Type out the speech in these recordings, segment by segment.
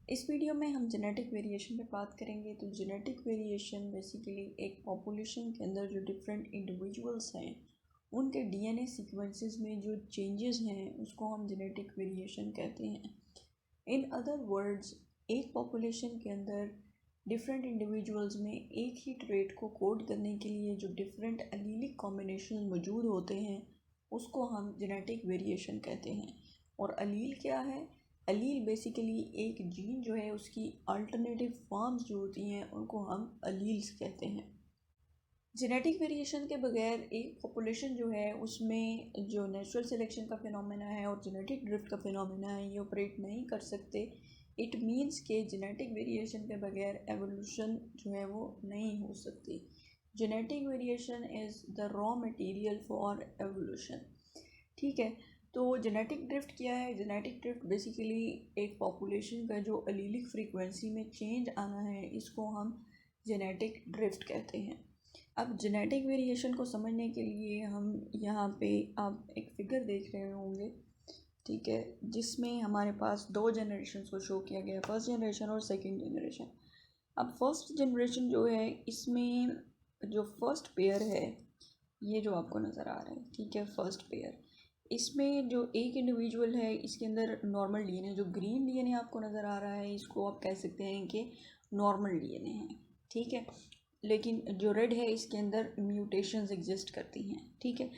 इस वीडियो में हम जेनेटिक वेरिएशन पे बात करेंगे। तो जेनेटिक वेरिएशन बेसिकली एक पॉपुलेशन के अंदर जो डिफरेंट इंडिविजुअल्स हैं उनके डीएनए सीक्वेंसेस में जो चेंजेस हैं उसको हम जेनेटिक वेरिएशन कहते हैं। इन अदर वर्ड्स, एक पॉपुलेशन के अंदर डिफरेंट इंडिविजुअल्स में एक ही ट्रेट को कोड करने के लिए जो डिफरेंट एलीलिक कॉम्बिनेशन मौजूद होते हैं उसको हम जेनेटिक वेरिएशन कहते हैं। और अलील क्या है? अलील बेसिकली एक जीन जो है उसकी अल्टरनेटिव फॉर्म्स जो होती हैं उनको हम अलील्स कहते हैं। जेनेटिक वेरिएशन के बगैर एक पॉपुलेशन जो है उसमें जो नेचुरल सिलेक्शन का फिनोमेना है और जेनेटिक ड्रिफ्ट का फिनोमेना है ये ऑपरेट नहीं कर सकते। इट मीन्स के जेनेटिक वेरिएशन के बगैर एवोल्यूशन जो है वो नहीं हो सकती। Genetic variation is the raw material for evolution. ठीक है, तो जेनेटिक ड्रिफ्ट क्या है? जेनेटिक ड्रिफ्ट बेसिकली एक पॉपुलेशन का जो अलीलिक फ्रीक्वेंसी में चेंज आना है इसको हम जेनेटिक ड्रिफ्ट कहते हैं। अब जेनेटिक वेरिएशन को समझने के लिए हम यहाँ पे आप एक फिगर देख रहे होंगे, ठीक है, जिसमें हमारे पास दो जनरेशन को शो किया गया है, फर्स्ट जनरेशन और सेकंड जनरेशन। अब फर्स्ट जनरेशन जो है इसमें जो फर्स्ट पेयर है ये जो आपको नज़र आ रहा है, ठीक है, फर्स्ट पेयर, इसमें जो एक इंडिविजुअल है इसके अंदर नॉर्मल डीएनए, जो ग्रीन डीएनए आपको नज़र आ रहा है इसको आप कह सकते हैं कि नॉर्मल डीएनए है, ठीक है। लेकिन जो रेड है इसके अंदर म्यूटेशंस एग्जिस्ट करती हैं, ठीक है।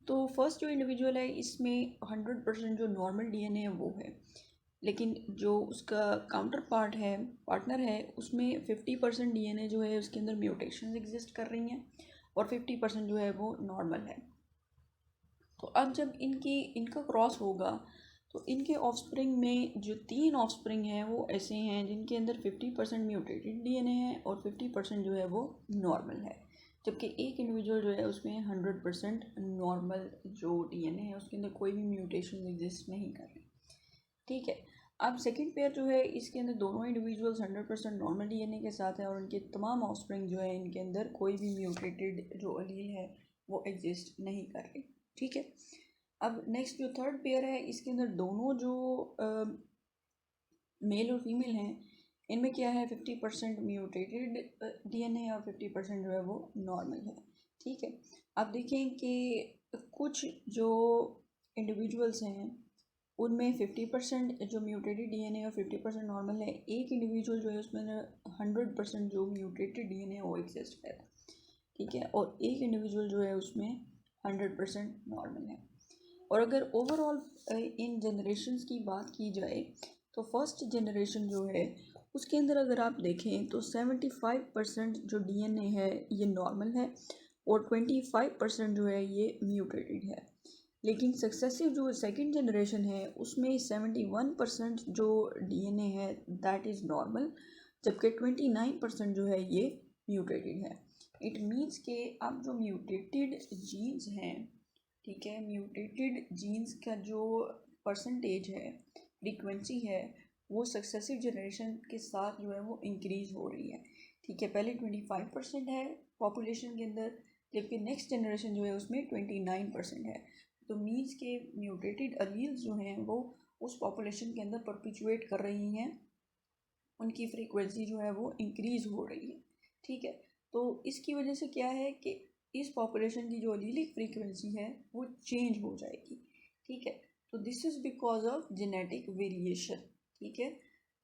तो फर्स्ट जो इंडिविजुअल है इसमें 100% जो नॉर्मल डीएनए है वो है, लेकिन जो उसका काउंटर पार्ट है, पार्टनर है, उसमें 50% डीएनए जो है उसके अंदर म्यूटेशंस एग्जिस्ट कर रही हैं और 50% जो है वो नॉर्मल है। तो अब जब इनका क्रॉस होगा तो इनके ऑफस्प्रिंग में जो 3 ऑफस्प्रिंग हैं वो ऐसे हैं जिनके अंदर 50% म्यूटेटेड डीएनए है और 50% जो है वो नॉर्मल है, जबकि एक इंडिविजुअल जो है उसमें 100% नॉर्मल जो डीएनए है उसके अंदर कोई भी म्यूटेशन एग्जिस्ट नहीं कर रही, ठीक है। अब सेकंड पेयर जो है इसके अंदर दोनों इंडिविजुअल्स 100% नॉर्मल डीएनए के साथ है और उनके तमाम ऑफस्प्रिंग जो है इनके अंदर कोई भी म्यूटेटेड जो अलील है वो एग्जिस्ट नहीं कर रही, ठीक है। अब नेक्स्ट जो थर्ड पेयर है इसके अंदर दोनों जो मेल और फीमेल हैं इनमें क्या है, 50% म्यूटेटेड डीएनए है और 50% जो है वो नॉर्मल है, ठीक है। अब देखें कि कुछ जो इंडिविजुअल्स हैं उनमें 50% जो म्यूटेटेड डीएनए और 50% नॉर्मल है, एक इंडिविजुअल जो है उसमें 100% जो म्यूटेटेड डीएनए वो एग्जिस्ट है, ठीक है, और एक इंडिविजुअल जो है उसमें 100% नॉर्मल है। और अगर ओवरऑल इन जनरेशन्स की बात की जाए तो फर्स्ट जनरेशन जो है उसके अंदर अगर आप देखें तो 75% जो डीएनए है ये नॉर्मल है और 25% जो है ये म्यूटेटेड है। लेकिन सक्सेसिव जो सेकंड जनरेशन है उसमें 71% जो डीएनए है दैट इज़ नॉर्मल, जबकि 29% जो है ये म्यूटेटेड है। इट मीन्स के अब जो म्यूटेटेड जीन्स हैं, ठीक है, म्यूटेटेड जीन्स का जो परसेंटेज है, फ्रीक्वेंसी है, वो सक्सेसिव जनरेशन के साथ जो है वो इंक्रीज़ हो रही है, ठीक है। पहले 25% है पॉपुलेशन के अंदर, जबकि नेक्स्ट जनरेशन जो है उसमें 29% है। तो मीन्स के म्यूटेटेड अलील्स जो हैं वो उस पॉपुलेशन के अंदर परपिचुएट कर रही हैं, उनकी फ्रीक्वेंसी जो है वो इंक्रीज़ हो रही है, ठीक है। तो इसकी वजह से क्या है कि इस पॉपुलेशन की जो अलीलिक फ्रीक्वेंसी है वो चेंज हो जाएगी, ठीक है। तो this is because of genetic variation, ठीक है।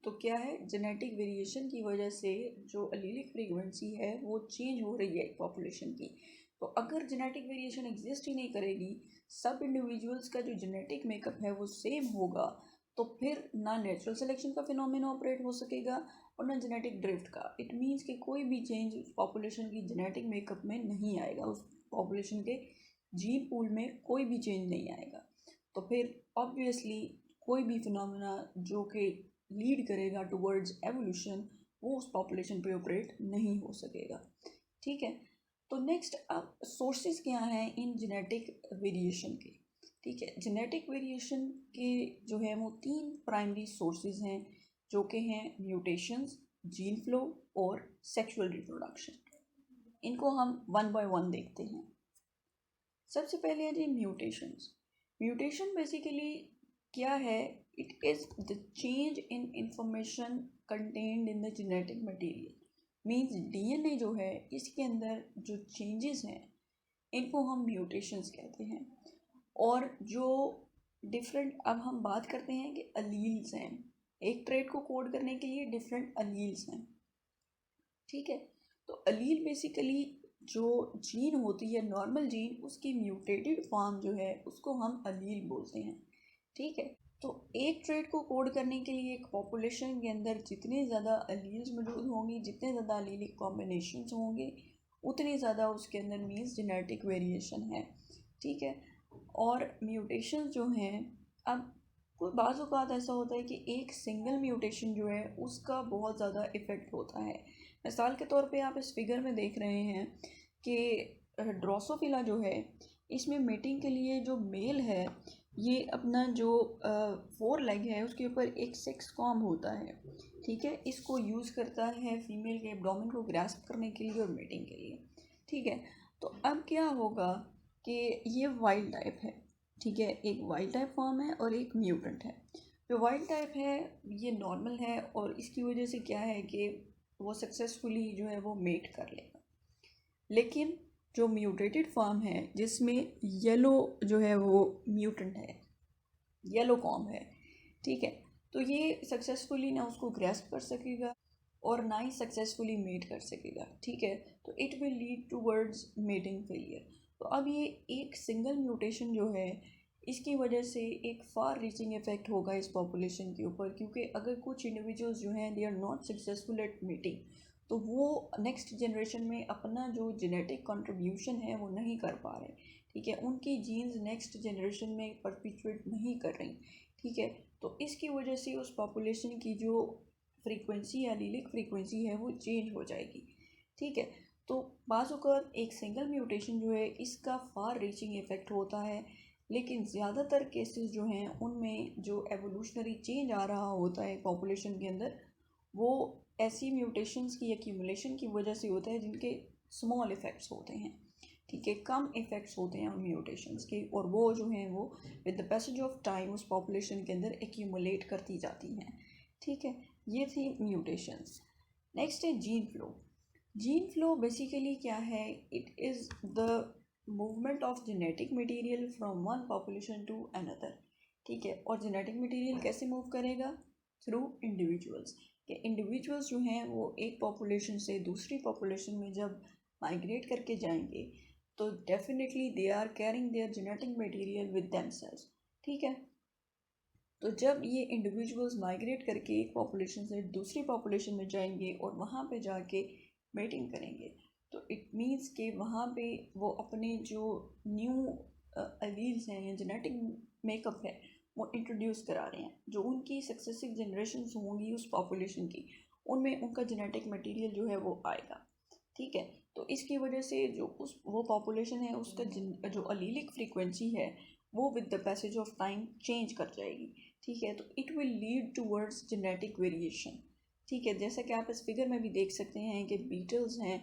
तो क्या है, जेनेटिक वेरिएशन की वजह से जो अलीलिक फ्रीक्वेंसी है वो चेंज हो रही है एक पॉपुलेशन की। तो अगर जेनेटिक वेरिएशन एग्जिस्ट ही नहीं करेगी, सब इंडिविजुअल्स का जो जेनेटिक मेकअप है वो सेम होगा, तो फिर ना नेचुरल सिलेक्शन का फिनोमेना ऑपरेट हो सकेगा और ना जेनेटिक ड्रिफ्ट का। इट मीन्स कि कोई भी चेंज पॉपुलेशन की जेनेटिक मेकअप में नहीं आएगा, उस पॉपुलेशन के जीन पूल में कोई भी चेंज नहीं आएगा। तो फिर ऑब्वियसली कोई भी फिनोमेना जो कि लीड करेगा टुवर्ड्स एवोल्यूशन वो उस पॉपुलेशन पे ऑपरेट नहीं हो सकेगा, ठीक है। तो नेक्स्ट अब सोर्सेज क्या हैं इन जेनेटिक वेरिएशन के, ठीक है। जेनेटिक वेरिएशन के जो है वो 3 प्राइमरी सोर्सेज हैं जो कि हैं म्यूटेशंस, जीन फ्लो और सेक्सुअल रिप्रोडक्शन। इनको हम वन बाय वन देखते हैं। सबसे पहले है जी म्यूटेशंस। म्यूटेशन बेसिकली क्या है it is the change in information contained in the genetic material. Means DNA जो है इसके अंदर जो चेंजेस हैं इनको हम म्यूटेशंस कहते हैं। और जो डिफरेंट, अब हम बात करते हैं कि अलील्स हैं, एक ट्रेट को कोड करने के लिए डिफरेंट अलील्स हैं, ठीक है। तो अलील बेसिकली जो जीन होती है, नॉर्मल जीन, उसकी म्यूटेटेड फॉर्म जो है उसको हम अलील बोलते हैं, ठीक है। तो एक ट्रेट को कोड करने के लिए एक पॉपुलेशन के अंदर जितने ज़्यादा अलील्स मौजूद होंगी, जितने ज़्यादा अलीलिक कॉम्बिनेशंस होंगे, उतनी ज़्यादा उसके अंदर मीन्स जेनेटिक वेरिएशन है, ठीक है। और म्यूटेशन जो हैं, अब कोई बाज़ औक़ात ऐसा होता है कि एक सिंगल म्यूटेशन जो है उसका बहुत ज़्यादा इफ़ेक्ट होता है। मिसाल के तौर पे आप इस फिगर में देख रहे हैं कि ड्रोसोफिला जो है, इसमें मेटिंग के लिए जो मेल है ये अपना जो 4 लेग है उसके ऊपर एक 6 कॉम्ब होता है, ठीक है। इसको यूज़ करता है फीमेल के एब्डोमेन को ग्रास्प करने के लिए और मेटिंग के लिए, ठीक है। तो अब क्या होगा कि ये वाइल्ड टाइप है, ठीक है, एक वाइल्ड टाइप फॉर्म है और एक म्यूटेंट है। जो वाइल्ड टाइप है ये नॉर्मल है और इसकी वजह से क्या है कि वो सक्सेसफुली जो है वो मेट कर लेगा। लेकिन जो म्यूटेटेड फॉर्म है जिसमें येलो जो है वो म्यूटेंट है, येलो कॉम है, ठीक है, तो ये सक्सेसफुली ना उसको ग्रैस्प कर सकेगा और ना ही सक्सेसफुली मेट कर सकेगा, ठीक है। तो it will lead towards mating failure. तो अब ये एक सिंगल म्यूटेशन जो है इसकी वजह से एक फार रीचिंग इफेक्ट होगा इस पॉपुलेशन के ऊपर, क्योंकि अगर कुछ इंडिविजुअल्स जो हैं they are not successful at meeting, तो वो नेक्स्ट जनरेशन में अपना जो जेनेटिक कंट्रीब्यूशन है वो नहीं कर पा रहे, ठीक है, उनकी जीन्स नेक्स्ट जनरेशन में परपिचुएट नहीं कर रही, ठीक है। तो इसकी वजह से उस पॉपुलेशन की जो फ्रीक्वेंसी, एलीलिक फ्रीक्वेंसी है वो चेंज हो जाएगी, ठीक है। तो बाज़ औक़ात एक सिंगल म्यूटेशन जो है इसका फार रीचिंग इफ़ेक्ट होता है, लेकिन ज़्यादातर केसेस जो हैं उनमें जो एवोल्यूशनरी चेंज आ रहा होता है पॉपुलेशन के अंदर वो ऐसी म्यूटेशंस की एक्यूमुलेशन की वजह से होता है जिनके स्मॉल इफ़ेक्ट्स होते हैं, ठीक है, कम इफ़ेक्ट्स होते हैं उन म्यूटेशंस के, और वो जो हैं वो with the passage of time उस पॉपुलेशन के अंदर एक्यूमुलेट करती जाती हैं, ठीक है। ये थी म्यूटेशंस। नेक्स्ट है gene flow. Gene flow basically क्या है, it is the movement of genetic material from one population to another, ठीक है। और जेनेटिक मटेरियल कैसे मूव करेगा, थ्रू इंडिविजुअल्स, कि इंडिविजुअल्स जो हैं वो एक पॉपुलेशन से दूसरी पॉपुलेशन में जब माइग्रेट करके जाएंगे तो definitely they are carrying their genetic material with themselves, ठीक है। तो जब ये इंडिविजुअल्स माइग्रेट करके एक पॉपुलेशन से दूसरी पॉपुलेशन में जाएंगे और वहाँ पे जाके मेटिंग करेंगे, तो इट मीन्स कि वहाँ पे वो अपने जो न्यू अलील्स हैं या जेनेटिक मेकअप है वो इंट्रोड्यूस करा रहे हैं, जो उनकी सक्सेसिव जनरेशन होंगी उस पॉपुलेशन की, उनमें उनका जेनेटिक मटेरियल जो है वो आएगा, ठीक है। तो इसकी वजह से जो उस वो पॉपुलेशन है उसका जो अलीलिक फ्रीक्वेंसी है वो with the passage of time change कर जाएगी, ठीक है। तो it will lead towards genetic variation, ठीक है। जैसा कि आप इस फिगर में भी देख सकते हैं कि बीटल्स हैं,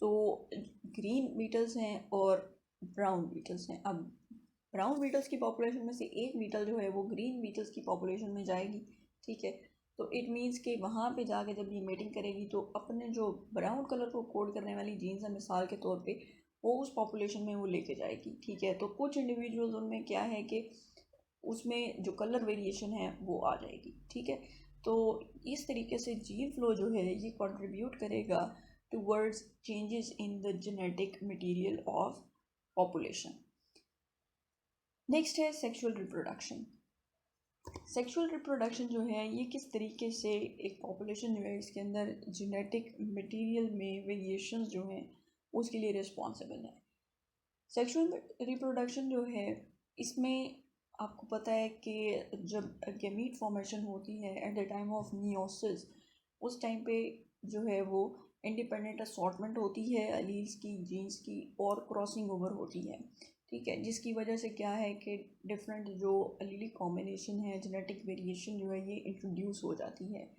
तो ग्रीन बीटल्स हैं और ब्राउन बीटल्स हैं। अब ब्राउन बीटल्स की पॉपुलेशन में से एक बीटल जो है वो ग्रीन बीटल्स की पॉपुलेशन में जाएगी, ठीक है। तो इट मीन्स कि वहाँ पे जाके जब ये मेटिंग करेगी तो अपने जो ब्राउन कलर को कोड करने वाली जीन्स है मिसाल के तौर पे वो उस पॉपुलेशन में वो लेके जाएगी, ठीक है। तो कुछ इंडिविजुअल्स उनमें क्या है कि उसमें जो कलर वेरिएशन है वो आ जाएगी, ठीक है। तो इस तरीके से जीन फ्लो जो है ये कंट्रीब्यूट करेगा towards changes in the genetic material of population. Next है सेक्सुअल रिप्रोडक्शन। सेक्सुअल रिप्रोडक्शन जो है ये किस तरीके से एक पॉपुलेशन जो है इसके अंदर जेनेटिक मटेरियल में वेरिएशंस जो हैं उसके लिए रिस्पॉन्सिबल है। सेक्सुअल रिप्रोडक्शन जो है इसमें आपको पता है कि जब गैमीट फॉर्मेशन होती है eight the time of meiosis, उस टाइम पे जो है वो इंडिपेंडेंट असॉर्टमेंट होती है अलील्स की, जीन्स की, और क्रॉसिंग ओवर होती है, ठीक है। जिसकी वजह से क्या है कि डिफरेंट जो अलीलिक कॉम्बिनेशन है, जेनेटिक वेरिएशन जो है ये इंट्रोड्यूस हो जाती है।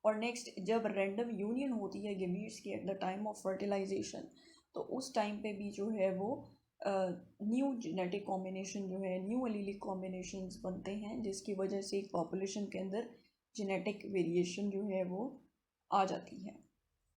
और नेक्स्ट जब रैंडम यूनियन होती है गैमीट्स की at the time of fertilisation, तो उस टाइम पे भी जो है वो न्यू जेनेटिक कॉम्बिनेशन जो है, न्यू एलीलिक कॉम्बिनेशंस बनते हैं, जिसकी वजह से एक पॉपुलेशन के अंदर जेनेटिक वेरिएशन जो है वो आ जाती है।